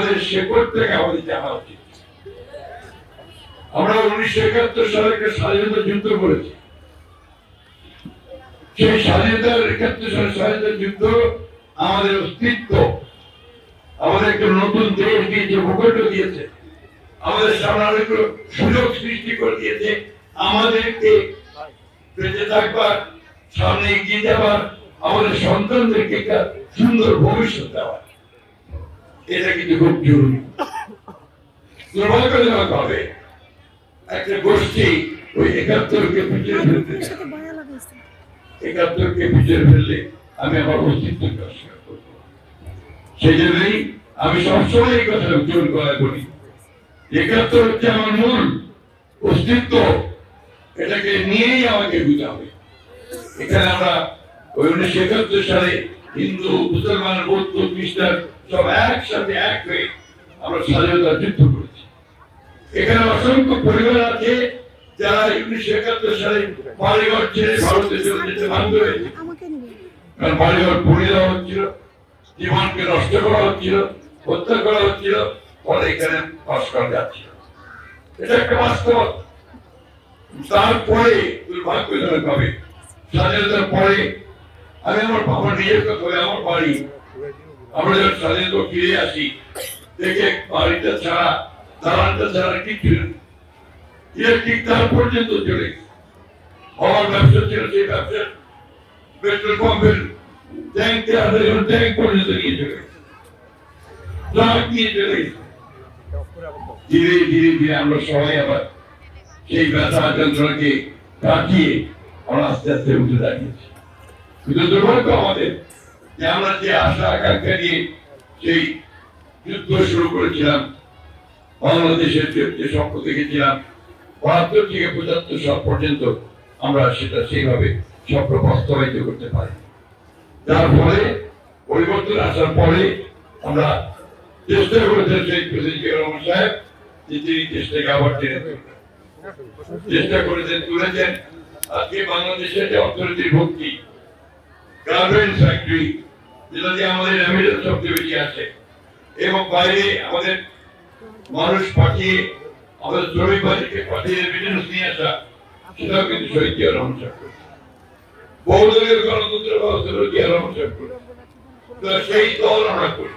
আমাদের শেকড় থেকে আমাদের জানা উচিত। আমরা 1971 সালে একটা স্বাধীনতা যুদ্ধ করেছি। সেই স্বাধীনতার 71 সালের স্বাধীনতা যুদ্ধ আমাদের অস্তিত্ব, আমাদের একটা নতুন দেশ দিয়েছে, ভূখণ্ড দিয়েছে, আমাদের সামনে অনেকগুলো সুযোগ সৃষ্টি করে দিয়েছে, আমাদেরকে বেঁচে থাকবার, সামনে এগিয়ে যাবার, আমাদের সন্তানদেরকে একটা সুন্দর ভবিষ্যৎ দেওয়ার। এটা কিন্তু খুব জরুরি। দুর্ভাগ্যজনক ভাবে একটা গোষ্ঠী ওই 71কে পিছিয়ে ফেলতে, 71কে পিছিয়ে ফেললে আমি আমার অস্তিত্বকে অস্বীকার করব। সেই জন্যই আমি সবসময় এই কথা জোর গলায় বলি, 71 হচ্ছে আমার মূল অস্তিত্ব, এটাকে নিয়েই আমাকে এগোতে হবে। এখানে আমরা ওই 1971 সালে হিন্দু, মুসলমান, বৌদ্ধ, খ্রিস্টান সব একসাথে এক হয়ে আমরা স্বাধীনতা যুদ্ধ করেছি। এখানে অসংখ্য পরিবার আছে যারা 1971 সালে বাড়িঘর ছেড়ে ভারতে চলে যেতে বাধ্য হয়েছে, কারণ বাড়িঘর পুড়িয়ে দেওয়া হচ্ছিল, জীবনকে নষ্ট করা হচ্ছিল, হত্যা করা হচ্ছিল, ফলে এখানে বাস করা যাচ্ছিল। এটা একটা বাস্তব। তারপরে দুর্ভাগ্যজনক ভাবে স্বাধীনতার পরে আমি আমার নিজের কথা বলে আমার বাড়ি, আমরা যখন স্বাধীনতা ফিরে আসি দেখে বাড়িটা ছাড়া, দালানটা ছাড়া কিছু ইলেকট্রিক তার পর্যন্ত চলে আমার ব্যবসা ছিল, সেই ব্যবসা পেট্রোল পাম্পের ট্যাঙ্ক পর্যন্ত নিয়ে চলে নিয়ে চলে ধীরে ধীরে ধীরে আমরা সবাই আবার সেই ব্যথা যন্ত্রণাকে কাটিয়ে আমরা আস্তে আস্তে উঠে দাঁড়িয়েছি। কিন্তু দুর্ভাগ্য আমাদের যে আমরা যে আশা আকাঙ্ক্ষা নিয়ে সেই যুদ্ধ শুরু করেছিলাম, বাংলাদেশের যে স্বপ্ন দেখেছিলাম 72 থেকে 75 সাল পর্যন্ত আমরা সেটা সেইভাবে স্বপ্ন বাস্তবায়িত করতে পারি। যার ফলে পরিবর্তন আসার পরে আমরা চেষ্টা করেছেন সেই প্রেসিডেন্ট জিয়াউর রহমান সাহেব যে তিনি চেষ্টাকে আবার টেনে তুলবেন, চেষ্টা করেছেন, তুলেছেন। আজকে বাংলাদেশের যে অর্থনীতির ভক্তি, গার্মেন্টস ফ্যাক্টরি যেটা দিয়ে আমাদের রেমিটেন্স সবচেয়ে বেশি আছে, এবং বাইরে আমাদের মানুষ পাঠিয়ে, আমাদের শ্রমিক বাড়িকে পাঠিয়ে রেমিটেন্স নিয়ে আসা, সেটাও কিন্তু শহীদ জিয়াউর রহমান সাহেব করেছে। বহুদলীয় গণতন্ত্র ব্যবস্থা জিয়াউর রহমান সাহেব করেছে। সেই দল আমরা করি।